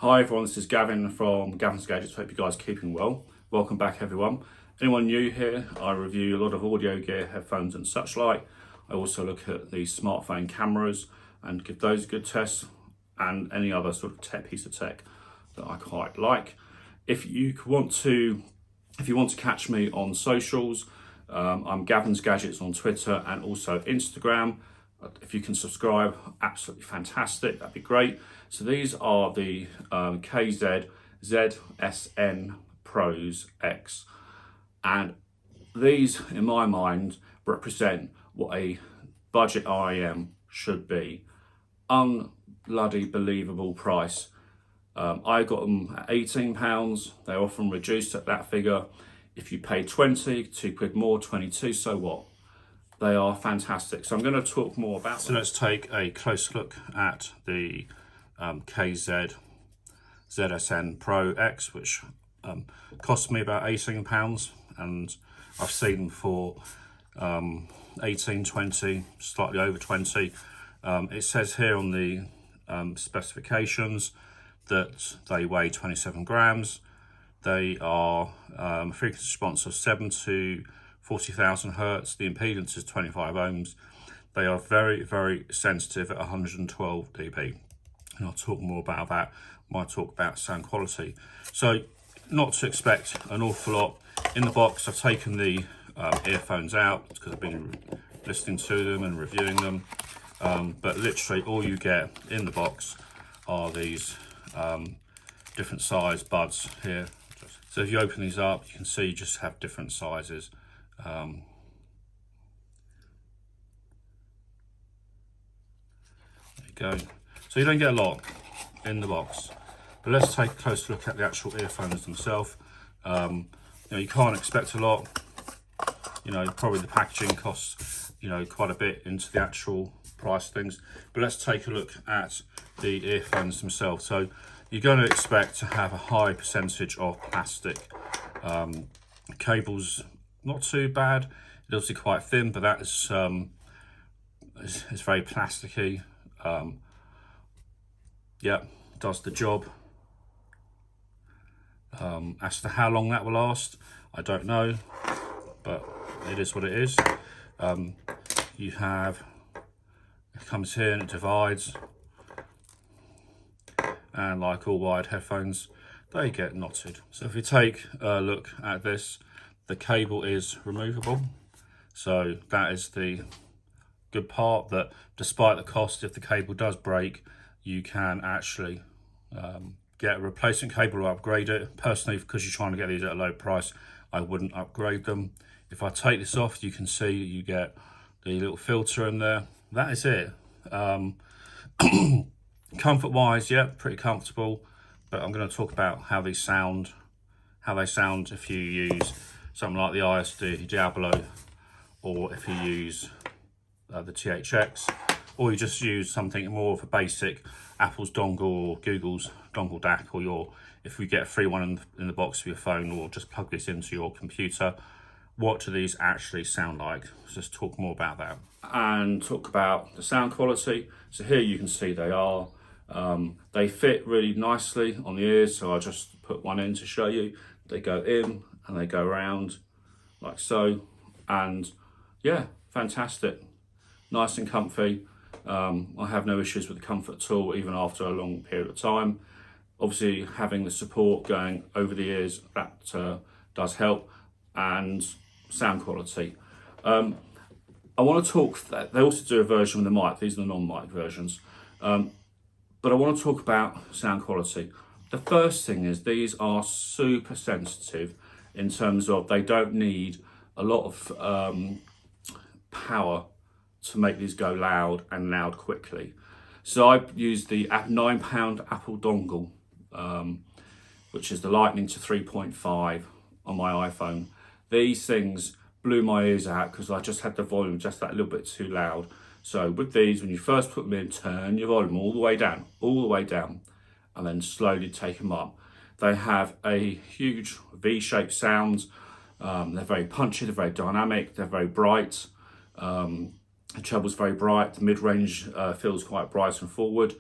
Hi everyone, this is Gavin from Gavin's Gadgets. Hope you guys are keeping well. Welcome back everyone. Anyone new here, I review a lot of audio gear, headphones and such like. I also look at the smartphone cameras and give those a good test, and any other sort of piece of tech that I quite like. If you want to catch me on socials, I'm Gavin's Gadgets on Twitter and also Instagram. If you can subscribe, absolutely fantastic, that'd be great. So these are the KZ ZSN Pro X, and these in my mind represent what a budget IEM should be. Unbloody believable price. I got them at £18. They're often reduced at that figure. If you pay 20, £2 more, 22, so what? They are fantastic. So I'm going to talk more about them. So let's take a close look at the KZ ZSN Pro X, which cost me about £18, and I've seen them for 18, 20, slightly over 20. It says here on the specifications that they weigh 27 grams. They are frequency response of 7 to 40,000 hertz. The impedance is 25 ohms. They are very, very sensitive at 112 dB. And I'll talk more about that. Might talk about sound quality. So, not to expect an awful lot. In the box, I've taken the earphones out because I've been listening to them and reviewing them. But literally, all you get in the box are these different size buds here. So if you open these up, you can see you just have different sizes. There you go. So you don't get a lot in the box. But let's take a close look at the actual earphones themselves. You can't expect a lot. Probably the packaging costs, quite a bit into the actual price things. But let's take a look at the earphones themselves. So you're going to expect to have a high percentage of plastic. Cables, not too bad. It's obviously quite thin, but that is it's very plasticky. Yeah, does the job. As to how long that will last, I don't know, but it is what it is. You have, it comes here and it divides, and like all wired headphones, they get knotted. So if you take a look at this, the cable is removable. So that is the good part, that despite the cost, if the cable does break, you can actually get a replacement cable or upgrade it. Personally, because you're trying to get these at a low price, I wouldn't upgrade them. If I take this off, you can see you get the little filter in there. That is it. Comfort wise, yeah, pretty comfortable, but I'm going to talk about how they sound if you use something like the ISD Diablo, or if you use the THX, or you just use something more of a basic Apple's dongle or Google's dongle DAC, or if we get a free one in the box for your phone, or just plug this into your computer. What do these actually sound like? Let's just talk more about that and talk about the sound quality. So here you can see they fit really nicely on the ears, so I just put one in to show you. They go in and they go around like so, and yeah, fantastic, nice and comfy. I have no issues with the comfort at all, even after a long period of time. Obviously, having the support going over the ears, that does help. And sound quality. I want to talk, they also do a version with the mic. These are the non-mic versions. But I want to talk about sound quality. The first thing is these are super sensitive in terms of they don't need a lot of power to make these go loud and loud quickly. So I used the £9 Apple dongle, which is the Lightning to 3.5 on my iPhone. These things blew my ears out because I just had the volume just that little bit too loud. So with these, when you first put them in, turn your volume all the way down, and then slowly take them up. They have a huge V-shaped sound. They're very punchy, they're very dynamic, they're very bright. The treble's very bright, the mid-range feels quite bright and forward.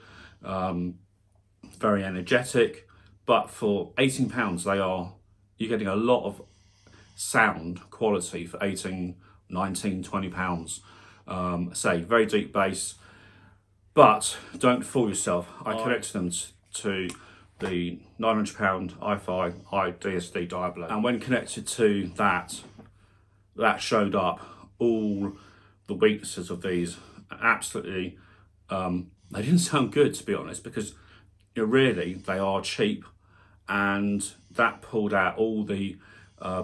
very energetic, but for £18 you're getting a lot of sound quality for 18, 19, £20. Say very deep bass, but don't fool yourself. I connected them to the £900 i5 DSD Diablo, and when connected to that showed up all the weaknesses of these. Absolutely, they didn't sound good, to be honest, because really they are cheap, and that pulled out all the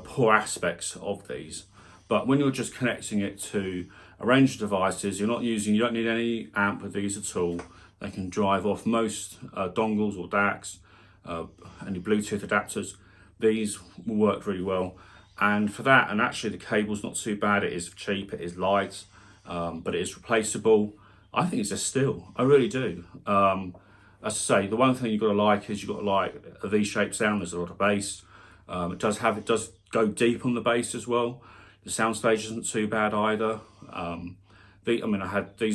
poor aspects of these. But when you're just connecting it to a range of devices, you don't need any amp with these at all. They can drive off most dongles or DACs, any Bluetooth adapters. These will work really well. And for that, and actually the cable's not too bad. It is cheap, it is light, but it is replaceable. I think it's a steal, I really do. As I say, the one thing you've got to like is you've got to like a V-shaped sound. There's a lot of bass. It does go deep on the bass as well. The soundstage isn't too bad either. These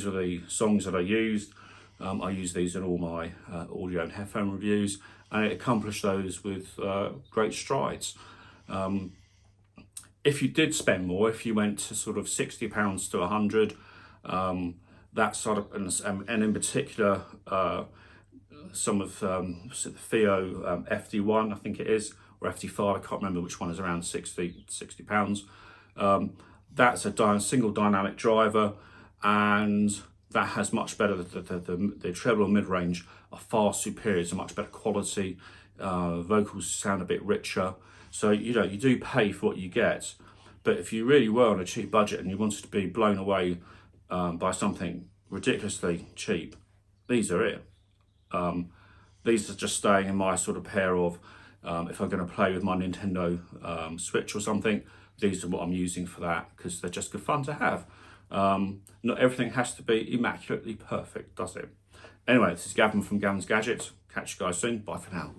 were the songs that I used. I use these in all my audio and headphone reviews, and it accomplished those with great strides. If you did spend more, if you went to sort of £60 to 100, that sort of, and in particular, some of the Theo FD1, I think it is, or FD5, I can't remember which one is around £60. That's a single dynamic driver, and that has much better, the treble and mid-range are far superior. It's a much better quality. Vocals sound a bit richer. So, you do pay for what you get. But if you really were on a cheap budget and you wanted to be blown away by something ridiculously cheap, these are it. These are just staying in my sort of pair of, if I'm going to play with my Nintendo Switch or something, these are what I'm using for that, because they're just good fun to have. Not everything has to be immaculately perfect, does it? Anyway, this is Gavin from Gavin's Gadgets. Catch you guys soon. Bye for now.